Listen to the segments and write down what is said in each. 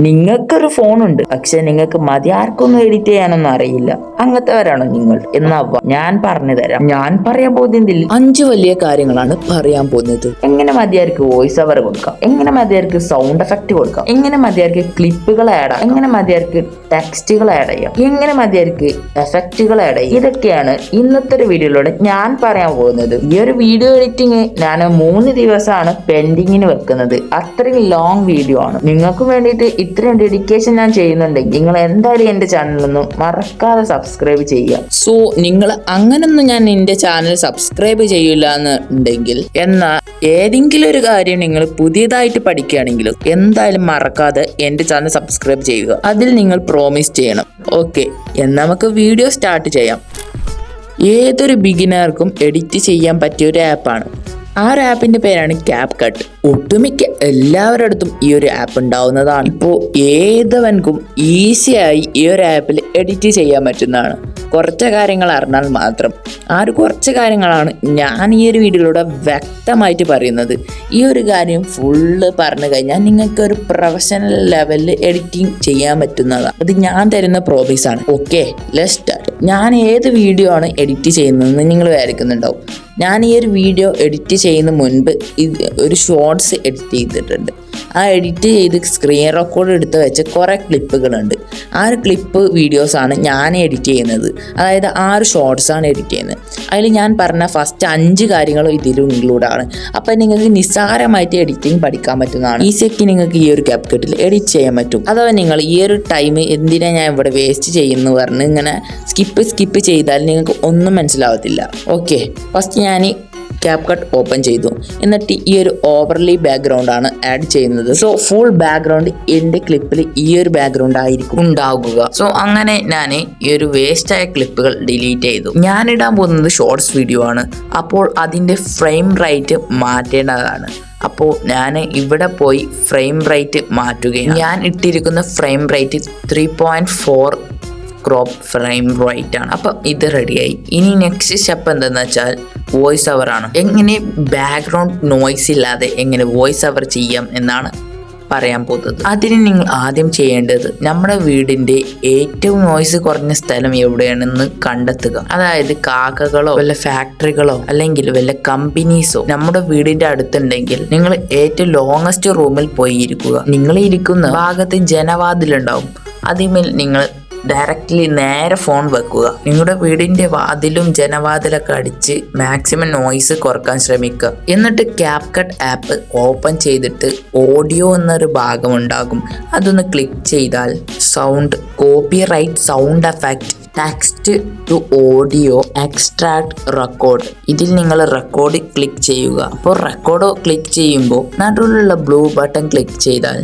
നിങ്ങൾക്കൊരു ഫോണുണ്ട്, പക്ഷെ നിങ്ങൾക്ക് മതിയാർക്കൊന്നും എഡിറ്റ് ചെയ്യാനൊന്നും അറിയില്ല. അങ്ങനത്തെവരാണോ നിങ്ങൾ? എന്നാ ഞാൻ പറഞ്ഞു തരാം. ഞാൻ പറയാൻ പോകുന്നതിൽ 5 വലിയ കാര്യങ്ങളാണ് പറയാൻ പോകുന്നത്. എങ്ങനെ മതിയാർക്ക് വോയിസ് ഓവർ കൊടുക്കാം, എങ്ങനെ മതിയാർക്ക് സൗണ്ട് എഫക്ട് കൊടുക്കാം, എങ്ങനെ മതിയാർക്ക് ക്ലിപ്പുകൾ ആഡ് ആക്കാം, എങ്ങനെ മതിയാർക്ക് ടെക്സ്റ്റുകൾ ആഡ് ചെയ്യാം, എങ്ങനെ മതിയാർക്ക് എഫക്റ്റുകൾ ആഡ് ചെയ്യാം. ഇതൊക്കെയാണ് ഇന്നത്തെ ഒരു വീഡിയോയിലൂടെ ഞാൻ പറയാൻ പോകുന്നത്. ഈ ഒരു വീഡിയോ എഡിറ്റിംഗ് ഞാൻ 3 ദിവസമാണ് പെൻഡിങ്ങിന് വെക്കുന്നത്. അത്രയും ലോങ് വീഡിയോ ആണ്. നിങ്ങൾക്ക് വേണ്ടിയിട്ട് ഇത്രയും ഡെഡിക്കേഷൻ ഞാൻ ചെയ്യുന്നുണ്ടെങ്കിൽ നിങ്ങൾ എന്തായാലും എന്റെ ചാനലൊന്നും മറക്കാതെ സബ്സ്ക്രൈബ് ചെയ്യുക. സോ നിങ്ങൾ അങ്ങനൊന്നും ഞാൻ എന്റെ ചാനൽ സബ്സ്ക്രൈബ് ചെയ്യില്ല എന്നുണ്ടെങ്കിൽ, എന്നാൽ ഏതെങ്കിലും ഒരു കാര്യം നിങ്ങൾ പുതിയതായിട്ട് പഠിക്കുകയാണെങ്കിലും എന്തായാലും മറക്കാതെ എന്റെ ചാനൽ സബ്സ്ക്രൈബ് ചെയ്യുക. അതിൽ നിങ്ങൾ പ്രോമിസ് ചെയ്യണം. ഓക്കെ, എന്നാൽ നമുക്ക് വീഡിയോ സ്റ്റാർട്ട് ചെയ്യാം. ഏതൊരു ബിഗിനർക്കും എഡിറ്റ് ചെയ്യാൻ പറ്റിയ ഒരു ആപ്പാണ്. ആ ഒരു ആപ്പിന്റെ പേരാണ് CapCut. ഒട്ടുമിക്ക എല്ലാവരുടെ അടുത്തും ഈ ഒരു ആപ്പ് ഉണ്ടാവുന്നതാണ്. ഇപ്പോൾ ഏതവൻക്കും ഈസിയായി ഈ ഒരു ആപ്പിൽ എഡിറ്റ് ചെയ്യാൻ പറ്റുന്നതാണ്, കുറച്ച് കാര്യങ്ങൾ അറിഞ്ഞാൽ മാത്രം. ആ ഒരു കുറച്ച് കാര്യങ്ങളാണ് ഞാൻ ഈ ഒരു വീഡിയോയിലൂടെ വ്യക്തമായിട്ട് പറയുന്നത്. ഈ ഒരു കാര്യം ഫുള്ള് പറഞ്ഞു കഴിഞ്ഞാൽ നിങ്ങൾക്ക് ഒരു പ്രൊഫഷണൽ ലെവലിൽ എഡിറ്റിംഗ് ചെയ്യാൻ പറ്റുന്നതാണ്. അത് ഞാൻ തരുന്ന പ്രോമിസാണ്. Okay, let's start. ഞാൻ ഏത് വീഡിയോ ആണ് എഡിറ്റ് ചെയ്യുന്നതെന്ന് നിങ്ങൾ വിചാരിക്കുന്നുണ്ടാവും. ഞാൻ ഈ ഒരു വീഡിയോ എഡിറ്റ് ചെയ്യുന്ന മുൻപ് ഒരു ഷോർട്സ് എഡിറ്റ് ചെയ്തിട്ടുണ്ട്. ആ എഡിറ്റ് ചെയ്ത് സ്ക്രീൻ റെക്കോർഡ് എടുത്ത് വെച്ച് കുറേ ക്ലിപ്പുകളുണ്ട്. ആ ഒരു ക്ലിപ്പ് വീഡിയോസാണ് ഞാൻ എഡിറ്റ് ചെയ്യുന്നത്. അതായത് 6 ഷോർട്സാണ് എഡിറ്റ് ചെയ്യുന്നത്. അതിൽ ഞാൻ പറഞ്ഞ ഫസ്റ്റ് 5 കാര്യങ്ങളും ഇതിലും ഇൻക്ലൂഡാണ്. അപ്പം നിങ്ങൾക്ക് നിസ്സാരമായിട്ട് എഡിറ്റിംഗ് പഠിക്കാൻ പറ്റുന്നതാണ്. ഈസിയൊക്കെ നിങ്ങൾക്ക് ഈ ഒരു CapCutൽ എഡിറ്റ് ചെയ്യാൻ പറ്റും. അഥവാ നിങ്ങൾ ഈ ഒരു ടൈം എന്തിനാ ഞാൻ ഇവിടെ വേസ്റ്റ് ചെയ്യുന്നു പറഞ്ഞ് ഇങ്ങനെ സ്കിപ്പ് ചെയ്താൽ നിങ്ങൾക്ക് ഒന്നും മനസ്സിലാവത്തില്ല. ഓക്കെ, ഫസ്റ്റ് ഞാൻ CapCut ഓപ്പൺ ചെയ്തു. എന്നിട്ട് ഈ ഒരു ഓവർലി ബാക്ക്ഗ്രൗണ്ട് ആണ് ആഡ് ചെയ്യുന്നത്. സോ ഫുൾ ബാക്ക്ഗ്രൗണ്ട് എൻ്റെ ക്ലിപ്പിൽ ഈ ഒരു ബാക്ക്ഗ്രൗണ്ട് ആയിരിക്കും ഉണ്ടാകുക. സോ അങ്ങനെ ഞാൻ ഈ ഒരു വേസ്റ്റ് ആയ ക്ലിപ്പുകൾ ഡിലീറ്റ് ചെയ്തു. ഞാൻ ഇടാൻ പോകുന്നത് ഷോർട്സ് വീഡിയോ ആണ്. അപ്പോൾ അതിൻ്റെ ഫ്രെയിം റേറ്റ് മാറ്റേണ്ടതാണ്. അപ്പോൾ ഞാൻ ഇവിടെ പോയി ഫ്രെയിം റേറ്റ് മാറ്റുകയാണ്. ഞാൻ ഇട്ടിരിക്കുന്ന frame rate 3.4 crop frame rate ആണ്. അപ്പം ഇത് റെഡിയായി. ഇനി നെക്സ്റ്റ് സ്റ്റെപ്പ് എന്തെന്ന് വെച്ചാൽ വോയിസ് ഓവർ ആണ്. എങ്ങനെ ബാക്ക്ഗ്രൗണ്ട് നോയ്സ് ഇല്ലാതെ എങ്ങനെ വോയിസ് ഓവർ ചെയ്യാം എന്നാണ് പറയാൻ പോകുന്നത്. അതിന് നിങ്ങൾ ആദ്യം ചെയ്യേണ്ടത് നമ്മുടെ വീടിൻ്റെ ഏറ്റവും നോയ്സ് കുറഞ്ഞ സ്ഥലം എവിടെയാണെന്ന് കണ്ടെത്തുക. അതായത് കാക്കകളോ വല്ല ഫാക്ടറികളോ അല്ലെങ്കിൽ വല്ല കമ്പനീസോ നമ്മുടെ വീടിൻ്റെ അടുത്തുണ്ടെങ്കിൽ നിങ്ങൾ ഏറ്റവും ലോങ്ങസ്റ്റ് റൂമിൽ പോയി ഇരിക്കുക. നിങ്ങൾ ഇരിക്കുന്ന ഭാഗത്ത് ജനവാതിലുണ്ടാവും. അതിന്മേൽ നിങ്ങൾ ഡയറക്റ്റ്ലി നേരെ ഫോൺ വെക്കുക. നിങ്ങളുടെ വീടിൻ്റെ വാതിലും ജനവാതിലൊക്കെ അടിച്ച് മാക്സിമം നോയ്സ് കുറക്കാൻ ശ്രമിക്കുക. എന്നിട്ട് CapCut ആപ്പ് ഓപ്പൺ ചെയ്തിട്ട് ഓഡിയോ എന്നൊരു ഭാഗം ഉണ്ടാകും. അതൊന്ന് ക്ലിക്ക് ചെയ്താൽ sound, copyright, sound effect, text to audio, extract, record. ഇതിൽ നിങ്ങൾ റെക്കോർഡ് ക്ലിക്ക് ചെയ്യുക. അപ്പോൾ റെക്കോർഡ് ക്ലിക്ക് ചെയ്യുമ്പോൾ നടുവിലുള്ള ബ്ലൂ ബട്ടൺ ക്ലിക്ക് ചെയ്താൽ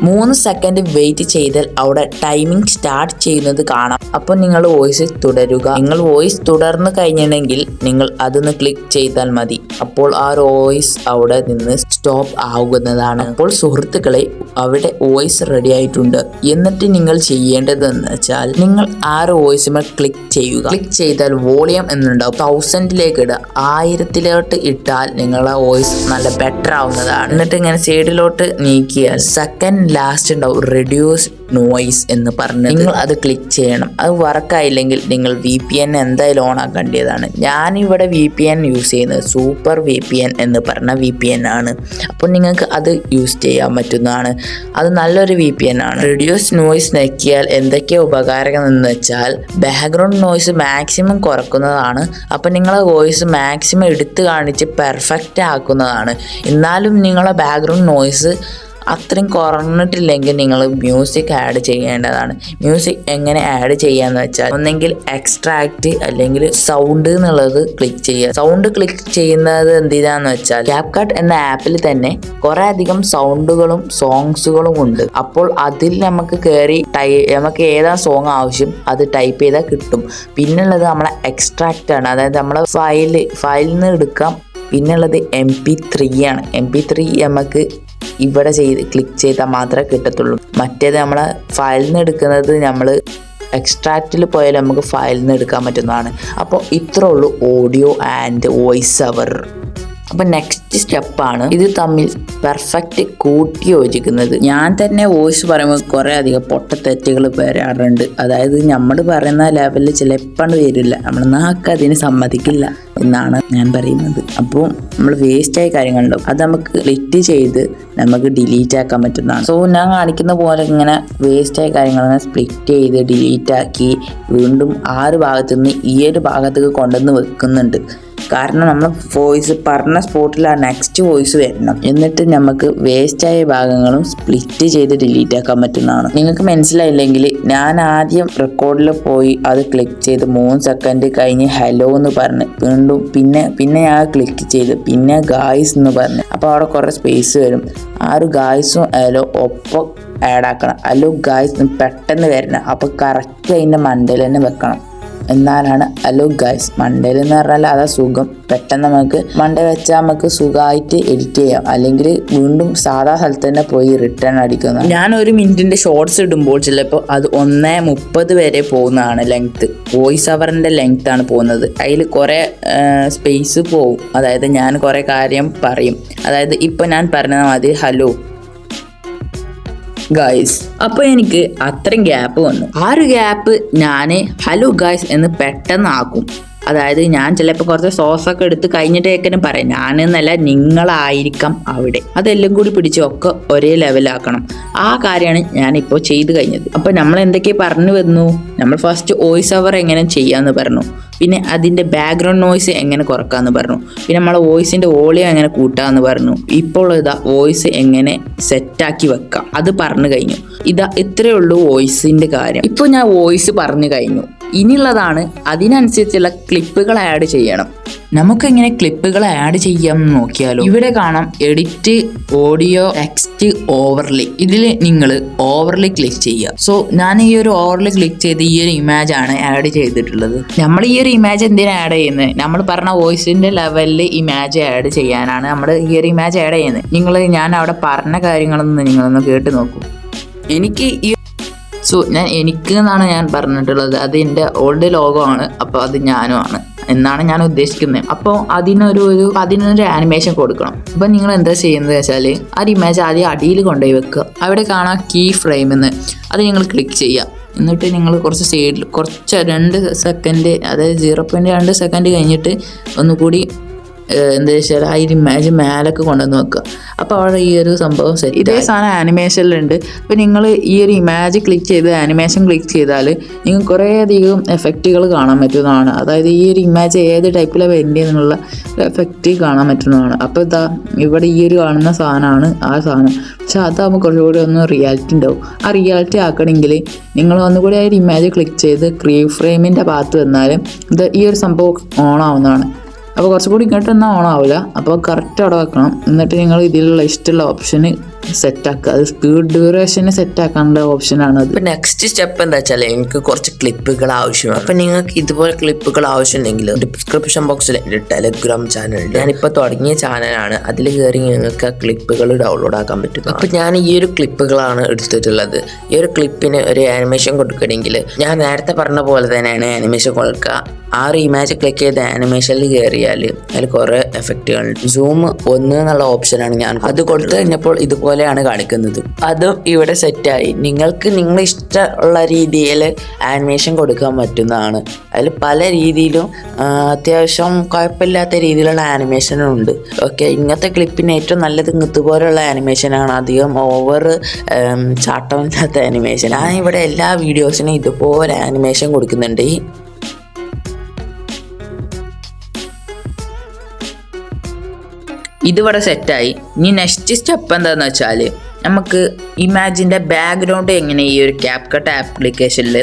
3 സെക്കൻഡ് വെയിറ്റ് ചെയ്താൽ അവിടെ ടൈമിംഗ് സ്റ്റാർട്ട് ചെയ്യുന്നത് കാണാം. അപ്പോൾ നിങ്ങൾ വോയിസ് തുടരുക. നിങ്ങൾ വോയിസ് തുടർന്ന് കഴിഞ്ഞിട്ടുണ്ടെങ്കിൽ നിങ്ങൾ അതൊന്ന് ക്ലിക്ക് ചെയ്താൽ മതി. അപ്പോൾ ആ വോയിസ് അവിടെ നിന്ന് സ്റ്റോപ്പ് ആവുന്നതാണ്. അപ്പോൾ സുഹൃത്തുക്കളെ, അവിടെ വോയിസ് റെഡി ആയിട്ടുണ്ട്. എന്നിട്ട് നിങ്ങൾ ചെയ്യേണ്ടതെന്ന് വെച്ചാൽ നിങ്ങൾ ആ വോയിസുമേൽ ക്ലിക്ക് ചെയ്യുക. ക്ലിക്ക് ചെയ്താൽ വോളിയം എന്നുണ്ടാവും. 1000ലേക്ക് ഇടുക. 1000ത്തിലോട്ട് ഇട്ടാൽ നിങ്ങളുടെ വോയിസ് നല്ല ബെറ്റർ ആവുന്നതാണ്. എന്നിട്ട് ഇങ്ങനെ സൈഡിലോട്ട് നീക്കിയാൽ സെക്കൻഡ് ലാസ്റ്റ് ഉണ്ടാവും റെഡ്യൂസ് നോയ്സ് എന്ന് പറഞ്ഞ് നിങ്ങൾ അത് ക്ലിക്ക് ചെയ്യണം. അത് വർക്കായില്ലെങ്കിൽ നിങ്ങൾ VPN എന്തായാലും ഓൺ ആക്കേണ്ടതാണ്. ഞാനിവിടെ VPN യൂസ് ചെയ്യുന്നത് സൂപ്പർ VPN എന്ന് പറഞ്ഞ VPN ആണ്. അപ്പോൾ നിങ്ങൾക്ക് അത് യൂസ് ചെയ്യാൻ പറ്റുന്നതാണ്. അത് നല്ലൊരു VPN ആണ്. റെഡ്യൂസ് നോയ്സ് നോക്കിയാൽ എന്തൊക്കെ ഉപകാരം എന്ന് വെച്ചാൽ ബാക്ക്ഗ്രൗണ്ട് നോയ്സ് മാക്സിമം കുറക്കുന്നതാണ്. അപ്പോൾ നിങ്ങളെ വോയിസ് മാക്സിമം എടുത്തു കാണിച്ച് പെർഫെക്റ്റ് ആക്കുന്നതാണ്. എന്നാലും നിങ്ങളെ ബാക്ക്ഗ്രൗണ്ട് നോയ്സ് അത്രയും കുറഞ്ഞിട്ടില്ലെങ്കിൽ നിങ്ങൾ മ്യൂസിക് ആഡ് ചെയ്യേണ്ടതാണ്. മ്യൂസിക് എങ്ങനെ ആഡ് ചെയ്യാന്ന് വെച്ചാൽ ഒന്നെങ്കിൽ എക്സ്ട്രാക്റ്റ് അല്ലെങ്കിൽ സൗണ്ട് എന്നുള്ളത് ക്ലിക്ക് ചെയ്യുക. സൗണ്ട് ക്ലിക്ക് ചെയ്യുന്നത് എന്തിനാന്ന് വെച്ചാൽ CapCut എന്ന ആപ്പിൽ തന്നെ കുറെ അധികം സൗണ്ടുകളും സോങ്സുകളും ഉണ്ട്. അപ്പോൾ അതിൽ നമുക്ക് കയറി നമുക്ക് ഏതാ സോങ് ആവശ്യം അത് ടൈപ്പ് ചെയ്താൽ കിട്ടും. പിന്നുള്ളത് നമ്മളെ എക്സ്ട്രാക്റ്റ് ആണ്. അതായത് നമ്മളെ ഫയലിൽ നിന്ന് എടുക്കാം. പിന്നുള്ളത് MP3 ആണ്. MP3 നമുക്ക് ഇവിടെ ക്ലിക്ക് ചെയ്താൽ മാത്രമേ കിട്ടത്തുള്ളൂ. മറ്റേത് നമ്മളെ ഫയലിൽ നിന്ന് എടുക്കുന്നത് നമ്മൾ എക്സ്ട്രാക്റ്റിൽ പോയാൽ നമുക്ക് ഫയലിൽ നിന്ന് എടുക്കാൻ പറ്റുന്നതാണ്. അപ്പോൾ ഇത്രേ ഉള്ളൂ ഓഡിയോ ആൻഡ് വോയിസ് ഓവർ. അപ്പൊ നെക്സ്റ്റ് സ്റ്റെപ്പാണ് ഇത് തമ്മിൽ പെർഫെക്റ്റ് കൂട്ടി യോജിക്കുന്നത്. ഞാൻ തന്നെ വോയിസ് പറയുമ്പോൾ കുറെ അധികം പൊട്ടത്തെറ്റുകൾ വരാറുണ്ട്. അതായത് നമ്മൾ പറയുന്ന ലെവലിൽ ചിലപ്പോൾ വരില്ല, നമ്മൾ നാക്ക് അതിന് സമ്മതിക്കില്ല എന്നാണ് ഞാൻ പറയുന്നത്. അപ്പോൾ നമ്മൾ വേസ്റ്റായ കാര്യങ്ങളുണ്ടാവും, അത് നമുക്ക് ക്ലിക്ക് ചെയ്ത് നമുക്ക് ഡിലീറ്റ് ആക്കാൻ പറ്റുന്നതാണ്. സോ ഞാൻ കാണിക്കുന്ന പോലെ ഇങ്ങനെ വേസ്റ്റായ കാര്യങ്ങൾ സ്പ്ലിറ്റ് ചെയ്ത് ഡിലീറ്റ് ആക്കി വീണ്ടും ആ ഒരു ഭാഗത്തു നിന്ന് ഈ ഒരു ഭാഗത്തേക്ക് കൊണ്ടുവന്ന് വെക്കുന്നുണ്ട്. കാരണം നമ്മൾ വോയിസ് പറഞ്ഞ സ്പോട്ടിൽ ആ നെക്സ്റ്റ് വോയിസ് വരണം, എന്നിട്ട് നമുക്ക് വേസ്റ്റായ ഭാഗങ്ങളും സ്പ്ലിറ്റ് ചെയ്ത് ഡിലീറ്റ് ആക്കാൻ പറ്റുന്നതാണ്. നിങ്ങൾക്ക് മനസ്സിലായില്ലെങ്കിൽ ഞാൻ ആദ്യം റെക്കോർഡിൽ പോയി അത് ക്ലിക്ക് ചെയ്ത് 3 സെക്കൻഡ് കഴിഞ്ഞ് ഹലോ എന്ന് പറഞ്ഞ് വീണ്ടും പിന്നെ ഞാൻ ക്ലിക്ക് ചെയ്ത് പിന്നെ ഗായ്സ് എന്ന് പറഞ്ഞ് അപ്പോൾ അവിടെ കുറേ സ്പേസ് വരും. ആ ഒരു ഗായ്സും ഹലോ ഒപ്പം ആഡ് ആക്കണം. ഹലോ ഗായ്സ് പെട്ടെന്ന് വരണം, അപ്പോൾ കറക്റ്റ് അതിൻ്റെ മണ്ടയിൽ തന്നെ വെക്കണം. എന്നാലാണ് ഹലോ ഗൈസ്. മണ്ടയിൽ എന്ന് പറഞ്ഞാൽ അതാ സുഖം, പെട്ടെന്ന് നമുക്ക് മണ്ട വെച്ചാൽ നമുക്ക് സുഖമായിട്ട് എഡിറ്റ് ചെയ്യാം. അല്ലെങ്കിൽ വീണ്ടും സാധാ സ്ഥലത്ത് തന്നെ പോയി റിട്ടേൺ അടിക്കുന്നത്. ഞാൻ 1 മിനിറ്റിൻ്റെ ഷോർട്സ് ഇടുമ്പോൾ ചിലപ്പോൾ അത് 1:30 വരെ പോകുന്നതാണ് ലെങ്ത്ത്. വോയിസ് ഓവറിൻ്റെ ലെങ്ത് ആണ് പോകുന്നത്. അതിൽ കുറേ സ്പേസ് പോവും. അതായത് ഞാൻ കുറേ കാര്യം പറയും. അതായത് ഇപ്പോൾ ഞാൻ പറഞ്ഞ മാതിരി ഹലോ ഗായ്സ്, അപ്പോൾ എനിക്ക് അത്രയും ഗ്യാപ്പ് വന്നു. ആ ഒരു ഗ്യാപ്പ് ഞാൻ ഹലോ ഗായ്സ് എന്ന് പെട്ടെന്ന് ആക്കും. അതായത് ഞാൻ ചിലപ്പോൾ കുറച്ച് സോസൊക്കെ എടുത്ത് കഴിഞ്ഞിട്ടേക്കനും പറയാം, ഞാനെന്നല്ല നിങ്ങളായിരിക്കാം അവിടെ. അതെല്ലാം കൂടി പിടിച്ച് ഒക്കെ ഒരേ ലെവലാക്കണം. ആ കാര്യമാണ് ഞാനിപ്പോൾ ചെയ്ത് കഴിഞ്ഞത്. അപ്പോൾ നമ്മൾ എന്തൊക്കെ പറഞ്ഞു വന്നു? നമ്മൾ ഫസ്റ്റ് വോയിസ് ഓവർ എങ്ങനെ ചെയ്യാമെന്ന് പറഞ്ഞു, പിന്നെ അതിൻ്റെ ബാക്ക്ഗ്രൗണ്ട് നോയ്സ് എങ്ങനെ കുറക്കാമെന്ന് പറഞ്ഞു, പിന്നെ നമ്മളെ വോയിസിൻ്റെ വോളിയം എങ്ങനെ കൂട്ടാമെന്ന് പറഞ്ഞു. ഇപ്പോൾ ഇതാ വോയിസ് എങ്ങനെ സെറ്റാക്കി വെക്കാം അത് പറഞ്ഞു കഴിഞ്ഞു. ഇത്രയേ ഉള്ളൂ വോയിസിൻ്റെ കാര്യം. ഇപ്പോൾ ഞാൻ വോയിസ് പറഞ്ഞു കഴിഞ്ഞു. ഇനിയുള്ളതാണ് അതിനനുസരിച്ചുള്ള ക്ലിപ്പുകൾ ആഡ് ചെയ്യണം. നമുക്കെങ്ങനെ ക്ലിപ്പുകൾ ആഡ് ചെയ്യാം എന്ന് നോക്കിയാലോ. ഇവിടെ കാണാം എഡിറ്റ് ഓഡിയോ ടെക്സ്റ്റ് ഓവർലേ. ഇതിൽ നിങ്ങൾ ഓവർലേ ക്ലിക്ക് ചെയ്യുക. സോ ഞാൻ ഈ ഒരു ഓവർലേ ക്ലിക്ക് ചെയ്ത് ഈ ഒരു ഇമേജ് ആണ് ആഡ് ചെയ്തിട്ടുള്ളത്. നമ്മൾ ഈ ഒരു ഇമേജ് എന്തിനാണ് ആഡ് ചെയ്യുന്നത്? നമ്മൾ പറഞ്ഞ വോയിസിന്റെ ലെവലിൽ ഇമേജ് ആഡ് ചെയ്യാനാണ് നമ്മൾ ഈ ഒരു ഇമേജ് ആഡ് ചെയ്യുന്നത്. ഞാൻ അവിടെ പറഞ്ഞ കാര്യങ്ങളൊന്നും നിങ്ങളൊന്ന് കേട്ട് നോക്കൂ. എനിക്ക് എന്നാണ് ഞാൻ പറഞ്ഞിട്ടുള്ളത്. അത് എൻ്റെ ഓൾഡ് ലോഗോ ആണ്, അപ്പോൾ അത് ഞാനും ആണ് എന്നാണ് ഞാൻ ഉദ്ദേശിക്കുന്നത്. അപ്പോൾ അതിനൊരു ആനിമേഷൻ കൊടുക്കണം. അപ്പം നിങ്ങൾ എന്താ ചെയ്യുന്നത് വെച്ചാൽ ആ ഇമേജ് ആദ്യം അടിയിൽ കൊണ്ടുപോയി വെക്കുക. അവിടെ കാണാം കീ ഫ്രെയിം എന്ന്, അത് നിങ്ങൾ ക്ലിക്ക് ചെയ്യുക. എന്നിട്ട് നിങ്ങൾ കുറച്ച് സൈഡിൽ കുറച്ച് 2 സെക്കൻഡ്, അതായത് 0.2 സെക്കൻഡ് കഴിഞ്ഞിട്ട് ഒന്നുകൂടി എന്താ വെച്ചാൽ ആ ഇമേജ് മേലൊക്കെ കൊണ്ടുവന്ന് വെക്കുക. അപ്പോൾ അവിടെ ഈ ഒരു സംഭവം സെറ്റ്. ഇതേ സാധനം ആനിമേഷനിലുണ്ട്. അപ്പോൾ നിങ്ങൾ ഈ ഒരു ഇമേജ് ക്ലിക്ക് ചെയ്ത് ആനിമേഷൻ ക്ലിക്ക് ചെയ്താൽ നിങ്ങൾക്ക് കുറേ അധികം എഫക്റ്റുകൾ കാണാൻ പറ്റുന്നതാണ്. അതായത് ഈ ഒരു ഇമേജ് ഏത് ടൈപ്പിലാണ് വേണ്ടിയെന്നുള്ള എഫക്റ്റ് കാണാൻ പറ്റുന്നതാണ്. അപ്പോൾ ഇവിടെ ഈ ഒരു കാണുന്ന സാധനമാണ് ആ സാധനം. പക്ഷെ അതാകുമ്പോൾ കുറച്ചുകൂടി ഒന്ന് റിയാലിറ്റി ഉണ്ടാവും. ആ റിയാലിറ്റി ആക്കണമെങ്കിൽ നിങ്ങൾ ഒന്നുകൂടി ആ ഒരു ഇമേജ് ക്ലിക്ക് ചെയ്ത് ക്രീ ഫ്രെയിമിൻ്റെ ഭാഗത്ത് വന്നാൽ ഈ ഒരു സംഭവം ഓൺ ആവുന്നതാണ്. അപ്പോൾ കുറച്ചുകൂടി ഇങ്ങോട്ടൊന്നും ഓൺ ആവില്ല. അപ്പോൾ കറക്റ്റ് അവിടെ വെക്കണം. എന്നിട്ട് നിങ്ങൾ ഇതിലുള്ള ഇഷ്ടമുള്ള ഓപ്ഷന് സെറ്റാക്കുക. അത് സ്പീഡ് ഡ്യൂറേഷന് സെറ്റാക്കാനുള്ള ഓപ്ഷനാണ് അത്. ഇപ്പോൾ നെക്സ്റ്റ് സ്റ്റെപ്പ് എന്താ വെച്ചാൽ എനിക്ക് കുറച്ച് ക്ലിപ്പുകൾ ആവശ്യമാണ്. അപ്പോൾ നിങ്ങൾക്ക് ഇതുപോലെ ക്ലിപ്പുകൾ ആവശ്യമുണ്ടെങ്കിൽ ഡിസ്ക്രിപ്ഷൻ ബോക്സിൽ എൻ്റെ ടെലഗ്രാം ചാനലുണ്ട്. ഞാനിപ്പോൾ തുടങ്ങിയ ചാനലാണ്. അതിൽ കയറി നിങ്ങൾക്ക് ആ ക്ലിപ്പുകൾ ഡൗൺലോഡ് ആക്കാൻ പറ്റും. അപ്പോൾ ഞാൻ ഈ ഒരു ക്ലിപ്പുകളാണ് എടുത്തിട്ടുള്ളത്. ഈ ഒരു ക്ലിപ്പിന് ഒരു ആനിമേഷൻ കൊടുക്കണമെങ്കിൽ ഞാൻ നേരത്തെ പറഞ്ഞ പോലെ തന്നെയാണ് ആനിമേഷൻ കൊടുക്കുക. ആ ഒരു ഇമേജ് ക്ലിക്ക് ചെയ്ത് ആനിമേഷനിൽ കയറിയാൽ അതിൽ കുറേ എഫക്റ്റുകളുണ്ട്. സൂം 1 എന്നുള്ള ഓപ്ഷനാണ് ഞാൻ അത് കൊടുത്തു കഴിഞ്ഞപ്പോൾ ഇതുപോലെയാണ് കാണിക്കുന്നത്. അതും ഇവിടെ സെറ്റായി. നിങ്ങൾക്ക് ഇഷ്ടമുള്ള രീതിയിൽ ആനിമേഷൻ കൊടുക്കാൻ പറ്റുന്നതാണ്. അതിൽ പല രീതിയിലും അത്യാവശ്യം കുഴപ്പമില്ലാത്ത രീതിയിലുള്ള ആനിമേഷനും ഉണ്ട്. ഓക്കെ, ഇങ്ങനത്തെ ക്ലിപ്പിന് ഏറ്റവും നല്ലത് ഇതുപോലെയുള്ള ആനിമേഷനാണ്. അധികം ഓവർ ചാട്ടമില്ലാത്ത ആനിമേഷൻ. ഞാൻ ഇവിടെ എല്ലാ വീഡിയോസിനും ഇതുപോലെ ആനിമേഷൻ കൊടുക്കുന്നുണ്ട്. ഇതിവിടെ സെറ്റായി. ഇനി നെക്സ്റ്റ് സ്റ്റെപ്പ് എന്താണെന്ന് വെച്ചാൽ നമുക്ക് ഇമാജിൻ്റെ ബാക്ക്ഗ്രൗണ്ട് എങ്ങനെ ഈ ഒരു ക്യാപ്കട്ട് ആപ്ലിക്കേഷനിൽ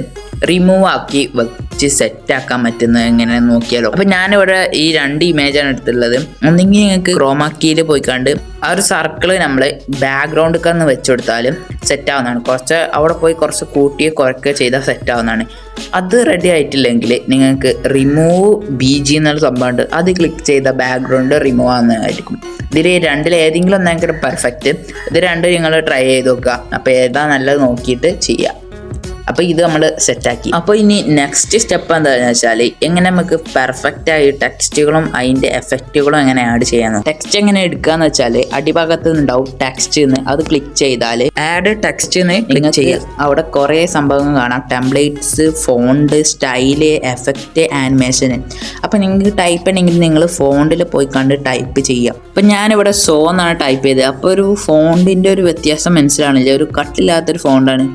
റിമൂവ് ആക്കി വെച്ച് സെറ്റാക്കാൻ പറ്റുന്നത് എങ്ങനെ നോക്കിയാലോ. അപ്പോൾ ഞാനിവിടെ ഈ 2 ഇമേജാണ് എടുത്തുള്ളത്. ഒന്നെങ്കിൽ നിങ്ങൾക്ക് ക്രോമാക്കിയിൽ പോയി കണ്ട് ആ ഒരു സർക്കിള് നമ്മൾ ബാക്ക്ഗ്രൗണ്ടിൽ വെച്ച് കൊടുത്താലും സെറ്റാവുന്നതാണ്. കുറച്ച് അവിടെ പോയി കുറച്ച് കൂട്ടിയോ കുറയ്ക്കുകയോ ചെയ്താൽ സെറ്റാവുന്നതാണ്. അത് റെഡി ആയിട്ടില്ലെങ്കിൽ നിങ്ങൾക്ക് റിമൂവ് BG എന്നുള്ള സംഭവമുണ്ട്. അത് ക്ലിക്ക് ചെയ്ത ബാക്ക്ഗ്രൗണ്ട് റിമൂവ് ആവുന്നതായിരിക്കും. ഇതിൽ രണ്ടിൽ ഏതെങ്കിലും ഒന്നെങ്കിലും പെർഫെക്റ്റ്. ഇത് 2 നിങ്ങൾ ട്രൈ ചെയ്ത് നോക്കുക. അപ്പോൾ ഏതാ നല്ലത് നോക്കിയിട്ട് ചെയ്യുക. അപ്പോൾ ഇത് നമ്മൾ സെറ്റാക്കി. അപ്പോൾ ഇനി നെക്സ്റ്റ് സ്റ്റെപ്പ് എന്താണെന്ന് വെച്ചാൽ എങ്ങനെ നമുക്ക് പെർഫെക്റ്റ് ആയി ടെക്സ്റ്റുകളും അതിൻ്റെ എഫക്റ്റുകളും എങ്ങനെ ആഡ് ചെയ്യാമെന്ന്. ടെക്സ്റ്റ് എങ്ങനെ എടുക്കാന്ന് വെച്ചാൽ അടിഭാഗത്ത് നിന്നുണ്ടാവും ടെക്സ്റ്റ് എന്ന്, അത് ക്ലിക്ക് ചെയ്താൽ ആഡ് ടെക്സ്റ്റ് എന്ന് ക്ലിക്ക് ചെയ്യാം. അവിടെ കുറേ സംഭവങ്ങൾ കാണാം, templates, font, style, effect, animation. അപ്പോൾ നിങ്ങൾക്ക് ടൈപ്പ് ചെയ്യണമെങ്കിൽ നിങ്ങൾ ഫോണ്ടിൽ പോയി കണ്ട് ടൈപ്പ് ചെയ്യാം. അപ്പം ഞാനിവിടെ സോ എന്നാണ് ടൈപ്പ് ചെയ്തത്. അപ്പോൾ ഒരു ഫോണ്ടിൻ്റെ ഒരു വ്യത്യാസം മനസ്സിലാണില്ല, ഒരു കട്ടില്ലാത്തൊരു ഫോണ്ടാണ്.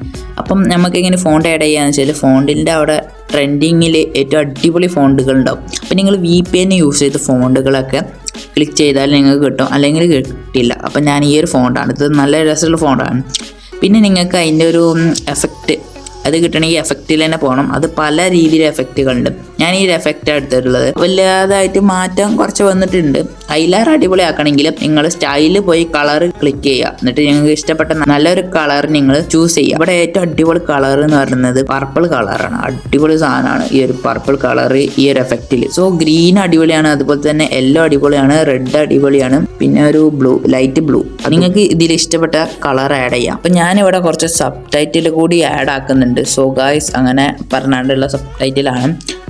അപ്പം നമുക്കിങ്ങനെ ഫോണ്ട് ആഡ് ചെയ്യാന്ന് വെച്ചാൽ ഫോണ്ടിൻ്റെ അവിടെ ട്രെൻഡിങ്ങിൽ ഏറ്റവും അടിപൊളി ഫോണ്ടുകൾ ഉണ്ടാവും. അപ്പം നിങ്ങൾ VPN യൂസ് ചെയ്ത് ഫോണ്ടുകളൊക്കെ ക്ലിക്ക് ചെയ്താൽ നിങ്ങൾക്ക് കിട്ടും, അല്ലെങ്കിൽ കിട്ടില്ല. അപ്പം ഞാൻ ഈ ഒരു ഫോണ്ടാണ്, ഇത് നല്ല രസമുള്ള ഫോണ്ടാണ്. പിന്നെ നിങ്ങൾക്ക് അതിൻ്റെ ഒരു എഫക്റ്റ് അത് കിട്ടണമെങ്കിൽ എഫക്റ്റിൽ തന്നെ പോകണം. അത് പല രീതിയിൽ എഫക്റ്റുകളുണ്ട്. ഞാൻ ഈ ഒരു എഫക്റ്റ് എടുത്തിട്ടുള്ളത് വല്ലാതായിട്ട് മാറ്റം കുറച്ച് വന്നിട്ടുണ്ട്. അതിലേറെ അടിപൊളിയാക്കണമെങ്കിൽ നിങ്ങൾ സ്റ്റൈലിൽ പോയി കളർ ക്ലിക്ക് ചെയ്യുക, എന്നിട്ട് നിങ്ങൾക്ക് ഇഷ്ടപ്പെട്ട നല്ലൊരു കളർ നിങ്ങൾ ചൂസ് ചെയ്യുക. ഇവിടെ ഏറ്റവും അടിപൊളി കളർ എന്ന് പറയുന്നത് പർപ്പിൾ കളറാണ്. അടിപൊളി സാധനമാണ് ഈ ഒരു പർപ്പിൾ കളർ ഈ ഒരു എഫക്റ്റിൽ. സോ ഗ്രീൻ അടിപൊളിയാണ്, അതുപോലെ തന്നെ യെല്ലോ അടിപൊളിയാണ്, റെഡ് അടിപൊളിയാണ്, പിന്നെ ഒരു ബ്ലൂ, ലൈറ്റ് ബ്ലൂ. നിങ്ങൾക്ക് ഇതിൽ ഇഷ്ടപ്പെട്ട കളർ ആഡ് ചെയ്യാം. അപ്പം ഞാനിവിടെ കുറച്ച് സബ് ടൈറ്റിൽ കൂടി ആഡ് ആക്കുന്നുണ്ട്. സോ ഗായ്സ് അങ്ങനെ പറഞ്ഞാണ്ടുള്ള സബ് ടൈറ്റിലാണ്.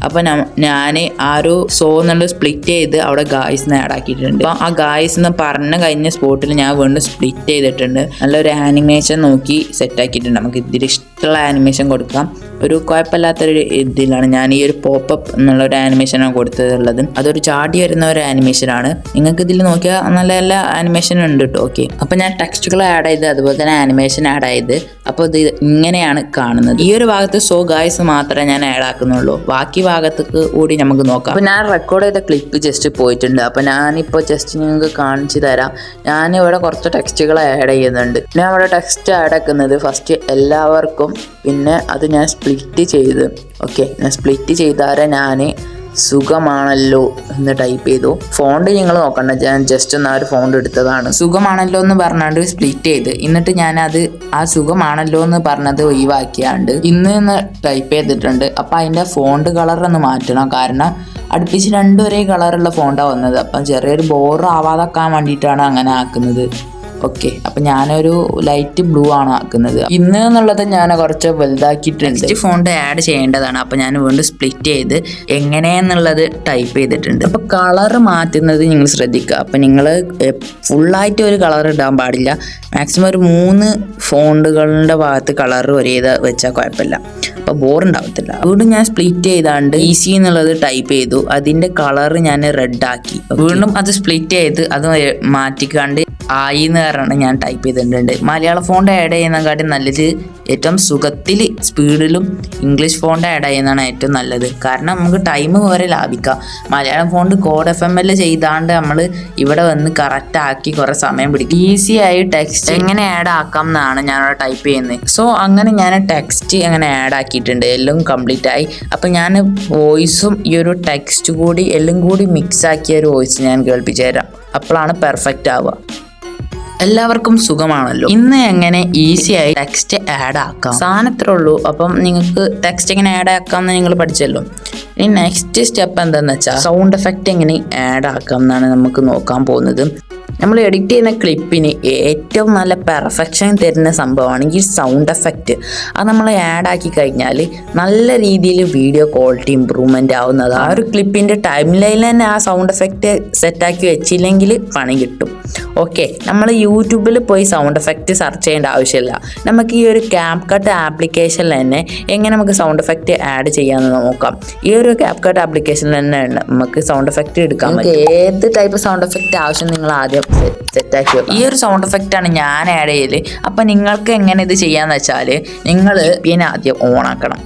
അപ്പോൾ ഞാൻ ആ ഒരു സോ എന്നുള്ളത് സ്പ്ലിറ്റ് ചെയ്ത് അവിടെ ഗായ്സിന് ആഡ് ആക്കിയിട്ടുണ്ട്. അപ്പോൾ ആ ഗായ്സ് എന്ന് പറഞ്ഞ കഴിഞ്ഞ സ്പോട്ടിൽ ഞാൻ വീണ്ടും സ്പ്ലിറ്റ് ചെയ്തിട്ടുണ്ട്. നല്ലൊരു ആനിമേഷൻ നോക്കി സെറ്റ് ആക്കിയിട്ടുണ്ട്. നമുക്ക് ഇതിൽ ഇഷ്ടമുള്ള ആനിമേഷൻ കൊടുക്കാം. ഒരു കുഴപ്പമില്ലാത്തൊരു ഇതിലാണ് ഞാൻ ഈ ഒരു പോപ്പപ്പ് എന്നുള്ള ഒരു ആനിമേഷനാണ് കൊടുത്തിട്ടുള്ളത്. അതൊരു ചാടി വരുന്ന ഒരു ആനിമേഷനാണ്. നിങ്ങൾക്ക് ഇതിൽ നോക്കിയാൽ നല്ല നല്ല ആനിമേഷൻ ഉണ്ട് കേട്ടോ. ഓക്കെ, അപ്പോൾ ഞാൻ ടെക്സ്റ്റുകൾ ആഡ് ചെയ്ത് അതുപോലെ തന്നെ ആനിമേഷൻ ആഡ് ചെയ്ത് അപ്പോൾ ഇത് ഇങ്ങനെയാണ് കാണുന്നത്. ഈ ഒരു ഭാഗത്ത് സോ ഗായ്സ് മാത്രമേ ഞാൻ ആഡ് ആക്കുന്നുള്ളൂ, ബാക്കി ഭാഗത്തേക്ക് കൂടി നമുക്ക് നോക്കാം. അപ്പോൾ ഞാൻ റെക്കോർഡ് ചെയ്ത ക്ലിപ്പ് ജസ്റ്റ് പോയിട്ടുണ്ട്. അപ്പോൾ ഞാനിപ്പോൾ ജസ്റ്റ് നിങ്ങൾക്ക് കാണിച്ചു തരാം. ഞാനിവിടെ കുറച്ച് ടെക്സ്റ്റുകൾ ആഡ് ചെയ്യുന്നുണ്ട്. ഞാൻ ഇവിടെ ടെക്സ്റ്റ് ആഡ് ആക്കുന്നത് ഫസ്റ്റ് എല്ലാവർക്കും, പിന്നെ അത് ഞാൻ സ്പ്ലിറ്റ് ചെയ്ത് ഞാൻ സ്പ്ലിറ്റ് ചെയ്താൽ ഞാൻ സുഖമാണല്ലോ എന്ന് ടൈപ്പ് ചെയ്തു. ഫോണ്ട് നിങ്ങൾ നോക്കണ്ട, ഞാൻ ജസ്റ്റ് ഒന്ന് ആ ഒരു ഫോണ്ട് എടുത്തതാണ്. സുഖമാണല്ലോ എന്ന് പറഞ്ഞാണ്ട് സ്പ്ലിറ്റ് ചെയ്ത് എന്നിട്ട് ഞാനത് ആ സുഖമാണല്ലോ എന്ന് പറഞ്ഞത് ഒഴിവാക്കിയാണ്ട് ഇന്ന് ടൈപ്പ് ചെയ്തിട്ടുണ്ട്. അപ്പം അതിൻ്റെ ഫോണ്ട് കളർ ഒന്ന് മാറ്റണം, കാരണം അടുപ്പിച്ച് രണ്ടും ഒരേ കളറുള്ള ഫോണ്ടാണ് വന്നത്. അപ്പം ചെറിയൊരു ബോർ ആവാതാക്കാൻ വേണ്ടിയിട്ടാണ് അങ്ങനെ ആക്കുന്നത്. ഓക്കെ, അപ്പം ഞാനൊരു ലൈറ്റ് ബ്ലൂ ആണ് ആക്കുന്നത്. ഇന്ന് എന്നുള്ളത് ഞാൻ കുറച്ച് വലുതാക്കിയിട്ടുണ്ട്. ഫോണ്ട് ആഡ് ചെയ്യേണ്ടതാണ്. അപ്പം ഞാൻ വീണ്ടും സ്പ്ലിറ്റ് ചെയ്ത് എങ്ങനെയെന്നുള്ളത് ടൈപ്പ് ചെയ്തിട്ടുണ്ട്. അപ്പോൾ കളർ മാറ്റുന്നത് നിങ്ങൾ ശ്രദ്ധിക്കുക. അപ്പം നിങ്ങൾ ഫുള്ളായിട്ട് ഒരു കളർ ഇടാൻ പാടില്ല. മാക്സിമം ഒരു 3 ഫോണ്ടുകളുടെ ഭാഗത്ത് കളർ ഒരേത് വെച്ചാൽ കുഴപ്പമില്ല, അപ്പോൾ ബോറുണ്ടാവത്തില്ല. വീണ്ടും ഞാൻ സ്പ്ലിറ്റ് ചെയ്താണ്ട് ഈസി എന്നുള്ളത് ടൈപ്പ് ചെയ്തു. അതിൻ്റെ കളർ ഞാൻ റെഡ് ആക്കി. വീണ്ടും അത് സ്പ്ലിറ്റ് ചെയ്ത് അത് മാറ്റിക്കാണ്ട് ആയി എന്ന് പറഞ്ഞാണ് ഞാൻ ടൈപ്പ് ചെയ്തിട്ടുണ്ട്. മലയാള ഫോണ്ട് ആഡ് ചെയ്യുന്നതിനെക്കാട്ടി നല്ലത് ഏറ്റവും സുഖത്തിൽ സ്പീഡിലും ഇംഗ്ലീഷ് ഫോണ്ട് ആഡ് ചെയ്യുന്നതാണ് ഏറ്റവും നല്ലത്. കാരണം നമുക്ക് ടൈം വരെ ലാഭിക്കാം. മലയാളം ഫോണ്ട് കോഡ് FM ചെയ്താണ്ട് നമ്മൾ ഇവിടെ വന്ന് കറക്റ്റ് ആക്കി കുറേ സമയം പിടിക്കും. ഈസി ആയി ടെക്സ്റ്റ് എങ്ങനെ ആഡ് ആക്കാം എന്നാണ് ഞാനവിടെ ടൈപ്പ് ചെയ്യുന്നത്. സോ അങ്ങനെ ഞാൻ ടെക്സ്റ്റ് എങ്ങനെ ആഡ് ആക്കിയിട്ടുണ്ട്, എല്ലാം കംപ്ലീറ്റ് ആയി. അപ്പം ഞാൻ വോയിസും ഈ ഒരു ടെക്സ്റ്റ് കൂടി എല്ലാം കൂടി മിക്സ് ആക്കിയ ഒരു വോയിസ് ഞാൻ കേൾപ്പിച്ചു തരാം. അപ്പോഴാണ് പെർഫെക്റ്റ് ആവുക. എല്ലാവർക്കും സുഖമാണല്ലോ. ഇന്ന് എങ്ങനെ ഈസി ആയി ടെക്സ്റ്റ് ആഡ് ആക്കാം, സാധനത്രേ ഉള്ളൂ. അപ്പം നിങ്ങൾക്ക് ടെക്സ്റ്റ് എങ്ങനെ ആഡ് ആക്കാം എന്ന് നിങ്ങൾ പഠിച്ചല്ലോ. ഇനി നെക്സ്റ്റ് സ്റ്റെപ്പ് എന്താണെന്ന് വെച്ചാൽ സൗണ്ട് എഫക്റ്റ് എങ്ങനെ ആഡ് ആക്കാം എന്നാണ് നമുക്ക് നോക്കാൻ പോകുന്നത്. നമ്മൾ എഡിറ്റ് ചെയ്യുന്ന ക്ലിപ്പിന് ഏറ്റവും നല്ല പെർഫെക്ഷൻ തരുന്ന സംഭവമാണ് ഈ സൗണ്ട് എഫക്റ്റ്. അത് നമ്മൾ ആഡ് ആക്കി കഴിഞ്ഞാൽ നല്ല രീതിയിൽ വീഡിയോ ക്വാളിറ്റി ഇമ്പ്രൂവ്മെൻ്റ് ആവുന്നത്. ആ ഒരു ക്ലിപ്പിൻ്റെ ടൈം ലൈനിൽ തന്നെ ആ സൗണ്ട് എഫക്റ്റ് സെറ്റാക്കി വെച്ചില്ലെങ്കിൽ പണി കിട്ടും. ഓക്കെ, നമ്മൾ യൂട്യൂബിൽ പോയി സൗണ്ട് എഫക്റ്റ് സെർച്ച് ചെയ്യേണ്ട ആവശ്യമില്ല. നമുക്ക് ഈ ഒരു CapCut ആപ്ലിക്കേഷനിൽ തന്നെ എങ്ങനെ നമുക്ക് സൗണ്ട് എഫക്റ്റ് ആഡ് ചെയ്യാമെന്ന് നോക്കാം. ഈ ഒരു CapCut ആപ്ലിക്കേഷനിൽ തന്നെ നമുക്ക് സൗണ്ട് എഫക്റ്റ് എടുക്കാൻ പറ്റും. ഏത് ടൈപ്പ് സൗണ്ട് എഫക്റ്റ് ആവശ്യം നിങ്ങൾ ആദ്യം സെറ്റാക്കി വെക്കാം. ഈ ഒരു സൗണ്ട് എഫക്റ്റ് ആണ് ഞാൻ ആഡ് ചെയ്യല്. അപ്പം നിങ്ങൾക്ക് എങ്ങനെ ഇത് ചെയ്യാന്ന് വെച്ചാൽ നിങ്ങൾ പിന്നെ ആദ്യം ഓൺ ആക്കണം.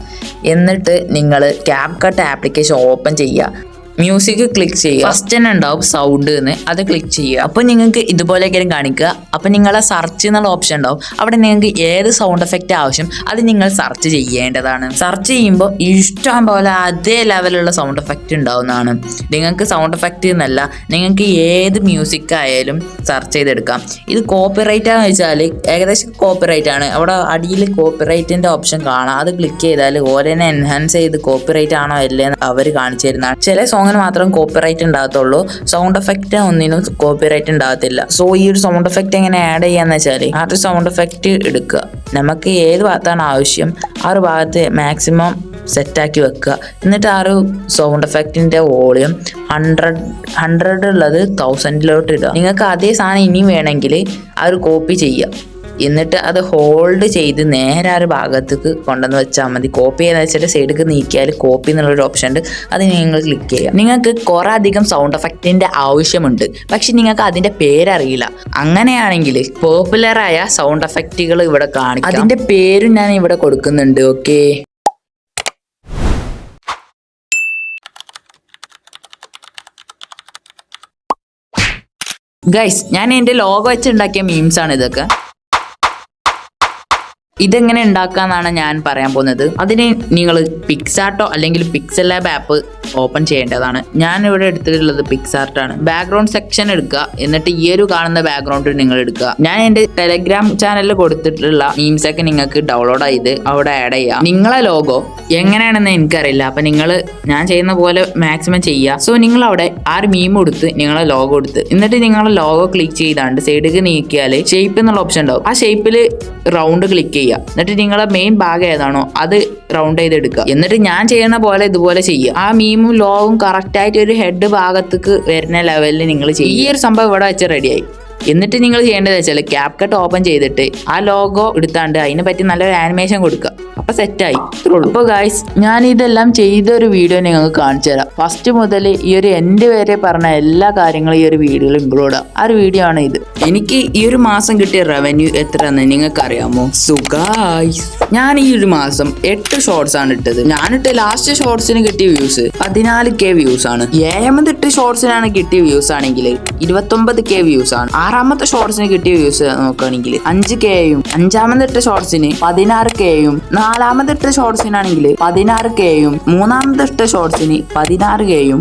എന്നിട്ട് നിങ്ങൾ CapCut ആപ്ലിക്കേഷൻ ഓപ്പൺ ചെയ്യുക. മ്യൂസിക് ക്ലിക്ക് ചെയ്യുക. ഫസ്റ്റ് തന്നെ ഉണ്ടാവും സൗണ്ട് എന്ന്, അത് ക്ലിക്ക് ചെയ്യുക. അപ്പോൾ നിങ്ങൾക്ക് ഇതുപോലെയൊക്കെ കാണിക്കുക. അപ്പോൾ നിങ്ങളെ സെർച്ച് എന്നുള്ള ഓപ്ഷൻ ഉണ്ടാവും. അവിടെ നിങ്ങൾക്ക് ഏത് സൗണ്ട് എഫക്റ്റ് ആവശ്യം അത് നിങ്ങൾ സെർച്ച് ചെയ്യേണ്ടതാണ്. സെർച്ച് ചെയ്യുമ്പോൾ ഇഷ്ടം പോലെ അതേ ലെവലുള്ള സൗണ്ട് എഫക്റ്റ് ഉണ്ടാവുന്നതാണ്. നിങ്ങൾക്ക് സൗണ്ട് എഫക്റ്റ് എന്നല്ല, നിങ്ങൾക്ക് ഏത് മ്യൂസിക് ആയാലും സെർച്ച് ചെയ്തെടുക്കാം. ഇത് കോപ്പിറൈറ്റ് ആണെന്ന് വെച്ചാൽ ഏകദേശം കോപ്പിറൈറ്റ് ആണ്. അവിടെ അടിയിൽ കോപ്പിറൈറ്റിൻ്റെ ഓപ്ഷൻ കാണാം. അത് ക്ലിക്ക് ചെയ്താൽ ഓരോന്നെ എൻഹാൻസ് ചെയ്ത് കോപ്പിറൈറ്റ് ആണോ അല്ലേ അവർ കാണിച്ചു തരുന്നതാണ്. ചില സോങ് സോങ്ങിന് മാത്രം കോപ്പിറൈറ്റ് ഉണ്ടാകത്തുള്ളൂ. സൗണ്ട് എഫക്റ്റ് ഒന്നിനും കോപ്പിറൈറ്റ് ഉണ്ടാകത്തില്ല. സോ ഈ ഒരു സൗണ്ട് എഫക്റ്റ് എങ്ങനെ ആഡ് ചെയ്യാന്ന് വെച്ചാൽ ആ ഒരു സൗണ്ട് എഫക്റ്റ് എടുക്കുക. നമുക്ക് ഏത് ഭാഗത്താണ് ആവശ്യം ആ ഒരു ഭാഗത്ത് മാക്സിമം സെറ്റാക്കി വെക്കുക. എന്നിട്ട് ആ ഒരു സൗണ്ട് എഫക്റ്റിന്റെ വോളിയം 100 ഉള്ളത് 1000 ഇടുക. നിങ്ങൾക്ക് അതേ സാധനം ഇനിയും വേണമെങ്കിൽ ആ ഒരു കോപ്പി ചെയ്യുക. എന്നിട്ട് അത് ഹോൾഡ് ചെയ്ത് നേരെ ആ ഒരു ഭാഗത്തേക്ക് കൊണ്ടുവന്ന് വെച്ചാൽ മതി. കോപ്പി ചെയ്യുന്ന വെച്ചിട്ട് സൈഡിലേക്ക് നീക്കിയാൽ കോപ്പി എന്നുള്ളൊരു ഓപ്ഷൻ ഉണ്ട്, അത് നിങ്ങൾ ക്ലിക്ക് ചെയ്യുക. നിങ്ങൾക്ക് കുറെ അധികം സൗണ്ട് എഫക്റ്റിന്റെ ആവശ്യമുണ്ട്, പക്ഷെ നിങ്ങൾക്ക് അതിന്റെ പേരറിയില്ല. അങ്ങനെയാണെങ്കിൽ പോപ്പുലറായ സൗണ്ട് എഫക്റ്റുകൾ ഇവിടെ കാണിക്കാം. അതിന്റെ പേരും ഞാൻ ഇവിടെ കൊടുക്കുന്നുണ്ട്. ഓക്കെ, ഗൈസ്, ഞാൻ എൻ്റെ ലോഗോ വെച്ച് ഉണ്ടാക്കിയ മീംസ് ആണ് ഇതൊക്കെ. ഇതെങ്ങനെ ഉണ്ടാക്കാന്നാണ് ഞാൻ പറയാൻ പോകുന്നത്. അതിന് നിങ്ങൾ പിക്സാർട്ടോ അല്ലെങ്കിൽ പിക്സൽ ലാബ് ആപ്പ് ഓപ്പൺ ചെയ്യേണ്ടതാണ്. ഞാൻ ഇവിടെ എടുത്തിട്ടുള്ളത് പിക്സാർട്ടാണ്. ബാക്ക്ഗ്രൗണ്ട് സെക്ഷൻ എടുക്കുക, എന്നിട്ട് ഈ ഒരു കാണുന്ന ബാക്ക്ഗ്രൗണ്ട് നിങ്ങൾ എടുക്കുക. ഞാൻ എൻ്റെ ടെലഗ്രാം ചാനലിൽ കൊടുത്തിട്ടുള്ള മീംസ് ഒക്കെ നിങ്ങൾക്ക് ഡൗൺലോഡ് ചെയ്ത് അവിടെ ആഡ് ചെയ്യാം. നിങ്ങളെ ലോഗോ എങ്ങനെയാണെന്ന് എനിക്കറിയില്ല, അപ്പൊ നിങ്ങൾ ഞാൻ ചെയ്യുന്ന പോലെ മാക്സിമം ചെയ്യുക. സോ നിങ്ങൾ അവിടെ ആ ഒരു മീം കൊടുത്ത് നിങ്ങളെ ലോഗോ എടുത്ത് എന്നിട്ട് നിങ്ങളെ ലോഗോ ക്ലിക്ക് ചെയ്താണ്ട് സൈഡിലേക്ക് നീക്കിയാൽ ഷേപ്പ് എന്നുള്ള ഓപ്ഷൻ ഉണ്ടാവും. ആ ഷേപ്പിൽ റൗണ്ട് ക്ലിക്ക് ചെയ്യുക. എന്നിട്ട് നിങ്ങളെ മെയിൻ ഭാഗം ഏതാണോ അത് റൗണ്ട് ചെയ്തെടുക്കുക. എന്നിട്ട് ഞാൻ ചെയ്യുന്ന പോലെ ഇതുപോലെ ചെയ്യുക. ആ മീമും ലോഗും കറക്റ്റ് ആയിട്ട് ഒരു ഹെഡ് ഭാഗത്തേക്ക് വരുന്ന ലെവലിൽ നിങ്ങൾ ചെയ്യുക. ഈ ഒരു സംഭവം ഇവിടെ വെച്ച് റെഡിയായി. എന്നിട്ട് നിങ്ങൾ ചെയ്യേണ്ടത് വെച്ചാൽ ക്യാപ്കട്ട് ഓപ്പൺ ചെയ്തിട്ട് ആ ലോഗോ എടുത്താണ്ട് അതിനെ പറ്റി നല്ലൊരു ആനിമേഷൻ കൊടുക്കുക. അപ്പൊ സെറ്റായി. അപ്പോൾ ഗൈസ്, ഞാൻ ഇതെല്ലാം ചെയ്തൊരു വീഡിയോ നിങ്ങൾക്ക് കാണിച്ചു തരാം. ഫസ്റ്റ് മുതൽ ഈ ഒരു എൻഡ് വരെ പറഞ്ഞ എല്ലാ കാര്യങ്ങളും ഈ ഒരു വീഡിയോയിൽ ഇൻക്ലൂഡ് ആവും. ആ ഒരു വീഡിയോ ആണ് ഇത്. എനിക്ക് ഈ ഒരു മാസം കിട്ടിയ റവന്യൂ എത്രയെന്ന് നിങ്ങൾക്ക് അറിയാമോ? സോ ഗൈസ്, ഞാൻ ഈ ഒരു മാസം 8 ഷോർട്സ് ആണ് ഇട്ടത്. ഞാനിട്ട ലാസ്റ്റ് ഷോർട്സിന് കിട്ടിയ വ്യൂസ് 14K വ്യൂസ് ആണ്. 7th ഷോർട്സിനാണ് കിട്ടിയ വ്യൂസ് ആണെങ്കിൽ 29K വ്യൂസ് ആണ്. 6th ഷോർട്സിന് കിട്ടിയ വ്യൂസ് നോക്കുകയാണെങ്കിൽ 5Kയും, 5th ഷോർട്സിന് 16Kയും, 4th ഷോർട്സിനാണെങ്കിൽ 16Kയും, 3th ഷോർട്സിന് 16Kയും,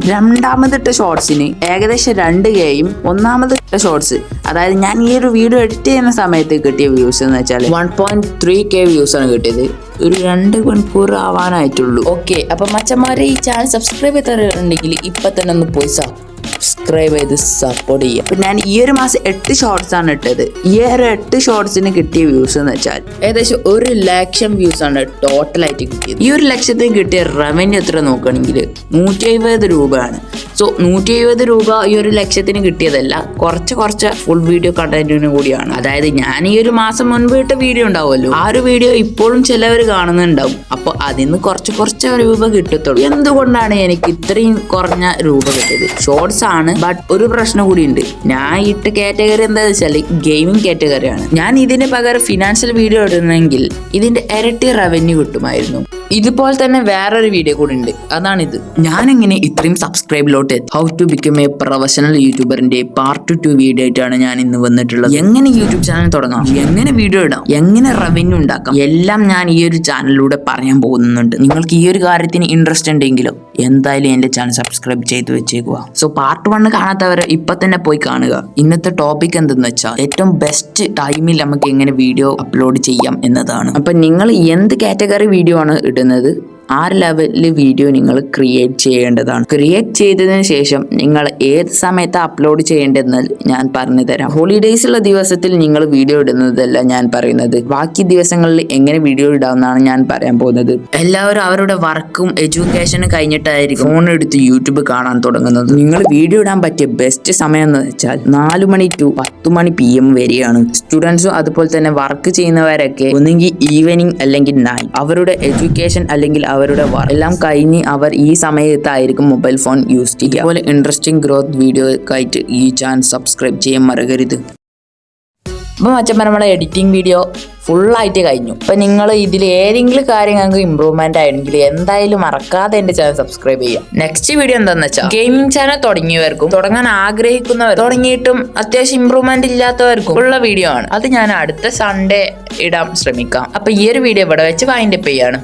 2th ഷോർട്സിന് ഏകദേശം 2Kയും, 1th ഷോർട്സ് അതായത് ഞാൻ ഈ ഒരു വീഡിയോ എഡിറ്റ് ചെയ്യുന്ന സമയത്ത് കിട്ടിയ വ്യൂസ് എന്ന് വെച്ചാൽ 1.3K വ്യൂസ് ആണ് കിട്ടിയത്. ഒരു 2 മണിക്കൂർ ആവാനായിട്ടുള്ളൂ. ഓക്കെ, അപ്പൊ മച്ചന്മാരെ ഈ ചാനൽ സബ്സ്ക്രൈബ് ചെയ്തിട്ടുണ്ടെങ്കിൽ ഇപ്പൊ തന്നെ ഒന്ന് പോയി സബ്സ്ക്രൈബ് ചെയ്ത് സപ്പോർട്ട് ചെയ്യുക. അപ്പൊ ഞാൻ ഈ ഒരു മാസം 8 ഷോർട്സ് ആണ് ഇട്ടത്. ഈ ഒരു 8 ഷോർട്സിന് കിട്ടിയ വ്യൂസ് എന്ന് വെച്ചാൽ ഏകദേശം 1 ലക്ഷം വ്യൂസ് ആണ് ടോട്ടലായിട്ട് കിട്ടിയത്. ഈ 1 ലക്ഷത്തിന് കിട്ടിയ റവന്യൂ എത്ര നോക്കുകയാണെങ്കിൽ 170 രൂപയാണ്. സോ 170 രൂപ ഈ 1 ലക്ഷത്തിന് കിട്ടിയതല്ല, കുറച്ച് ഫുൾ വീഡിയോ കണ്ടന്റിന് കൂടിയാണ്. അതായത് ഞാൻ ഈ ഒരു മാസം മുൻപ് ഇട്ട വീഡിയോ ഉണ്ടാവുമല്ലോ, ആ ഒരു വീഡിയോ ഇപ്പോഴും ചിലവർ കാണുന്നുണ്ടാവും. അപ്പോൾ അതിന്ന് കുറച്ച് രൂപ കിട്ടത്തുള്ളൂ. എന്തുകൊണ്ടാണ് എനിക്ക് ഇത്രയും കുറഞ്ഞ രൂപ കിട്ടിയത്? ഷോർട്സ് ആണ്. ബട്ട് ഒരു പ്രശ്നം കൂടി ഉണ്ട്. ഞാൻ ഇട്ട കാറ്റഗറി എന്താണെന്ന് വെച്ചാൽ ഗെയിമിംഗ് കാറ്റഗറിയാണ്. ഞാൻ ഇതിന് പകരം ഫിനാൻഷ്യൽ വീഡിയോ ഇടുന്നെങ്കിൽ ഇതിന്റെ ഇരട്ടി റവന്യൂ കിട്ടുമായിരുന്നു. ഇതുപോലെ തന്നെ വേറൊരു വീഡിയോ കൂടി ഉണ്ട്, അതാണിത്. ഞാനെങ്ങനെ ഇത്രയും സബ്സ്ക്രൈബിലോട്ട് how to become a professional യൂട്യൂബറിന്റെ പാർട്ട് 2 വീഡിയോ ആയിട്ടാണ് ഞാൻ ഇന്ന് വന്നിട്ടുള്ളത്. എങ്ങനെ യൂട്യൂബ് ചാനൽ തുടങ്ങാം, എങ്ങനെ വീഡിയോ ഇടാം, എങ്ങനെ റവന്യൂ ഉണ്ടാക്കാം, എല്ലാം ഞാൻ ഈ ഒരു ചാനലിലൂടെ പറയാൻ പോകുന്നുണ്ട്. നിങ്ങൾക്ക് ഈ ഒരു കാര്യത്തിന് ഇൻട്രസ്റ്റ് ഉണ്ടെങ്കിലോ എന്തായാലും എന്റെ ചാനൽ സബ്സ്ക്രൈബ് ചെയ്ത് വെച്ചേക്കുക. സോ പാർട്ട് 1 കാണാത്തവരെ ഇപ്പൊ തന്നെ പോയി കാണുക. ഇന്നത്തെ ടോപ്പിക് എന്തെന്ന് വെച്ചാൽ ഏറ്റവും ബെസ്റ്റ് ടൈമിൽ നമുക്ക് എങ്ങനെ വീഡിയോ അപ്ലോഡ് ചെയ്യാം എന്നതാണ്. അപ്പൊ നിങ്ങൾ എന്ത് കാറ്റഗറി വീഡിയോ ആണ് ഇടുന്നത് ആ ലെവലിൽ വീഡിയോ നിങ്ങൾ ക്രിയേറ്റ് ചെയ്യേണ്ടതാണ്. ക്രിയേറ്റ് ചെയ്തതിന് ശേഷം നിങ്ങൾ ഏത് സമയത്ത് അപ്ലോഡ് ചെയ്യേണ്ടതെന്ന് ഞാൻ പറഞ്ഞു തരാം. ഹോളിഡേയ്സ് ഉള്ള ദിവസത്തിൽ നിങ്ങൾ വീഡിയോ ഇടുന്നതല്ല ഞാൻ പറയുന്നത്, ബാക്കി ദിവസങ്ങളിൽ എങ്ങനെ വീഡിയോ ഇടാമെന്നാണ് ഞാൻ പറയാൻ പോകുന്നത്. എല്ലാവരും അവരുടെ വർക്കും എഡ്യൂക്കേഷനും കഴിഞ്ഞിട്ടായിരിക്കും ഫോൺ എടുത്ത് യൂട്യൂബ് കാണാൻ തുടങ്ങുന്നത്. നിങ്ങൾ വീഡിയോ ഇടാൻ പറ്റിയ ബെസ്റ്റ് സമയം എന്ന് വെച്ചാൽ 4 മണി to 10 മണി PM വരെയാണ്. സ്റ്റുഡൻസും അതുപോലെ തന്നെ വർക്ക് ചെയ്യുന്നവരൊക്കെ ഒന്നെങ്കിൽ ഈവനിങ് അല്ലെങ്കിൽ നൈറ്റ് അവരുടെ എഡ്യൂക്കേഷൻ അല്ലെങ്കിൽ അവരുടെ വർക്ക് എല്ലാം കഴിഞ്ഞ് അവർ ഈ സമയത്തായിരിക്കും മൊബൈൽ ഫോൺ യൂസ് ചെയ്യുക. അതുപോലെ ഇൻട്രസ്റ്റിംഗ് ഗ്രോത്ത് വീഡിയോ ആയിട്ട് ഈ ചാനൽ സബ്സ്ക്രൈബ് ചെയ്യാൻ മറക്കരുത്. അപ്പം മച്ചന്മാർ നമ്മളെ എഡിറ്റിംഗ് വീഡിയോ ഫുള്ളായിട്ട് കഴിഞ്ഞു. അപ്പം നിങ്ങൾ ഇതിൽ ഏതെങ്കിലും കാര്യങ്ങൾക്ക് ഇമ്പ്രൂവ്മെന്റ് ആയെങ്കിൽ എന്തായാലും മറക്കാതെ എൻ്റെ ചാനൽ സബ്സ്ക്രൈബ് ചെയ്യുക. നെക്സ്റ്റ് വീഡിയോ എന്താണെന്ന് വെച്ചാൽ ഗെയിമിംഗ് ചാനൽ തുടങ്ങിയവർക്കും തുടങ്ങാൻ ആഗ്രഹിക്കുന്നവർ തുടങ്ങിയിട്ടും അത്യാവശ്യം ഇമ്പ്രൂവ്മെന്റ് ഇല്ലാത്തവർക്കും ഉള്ള വീഡിയോ ആണ്. അത് ഞാൻ അടുത്ത സൺഡേ ഇടാൻ ശ്രമിക്കാം. അപ്പം ഈ ഒരു വീഡിയോ ഇവിടെ വെച്ച് വൈൻഡപ്പ് ചെയ്യാണ്.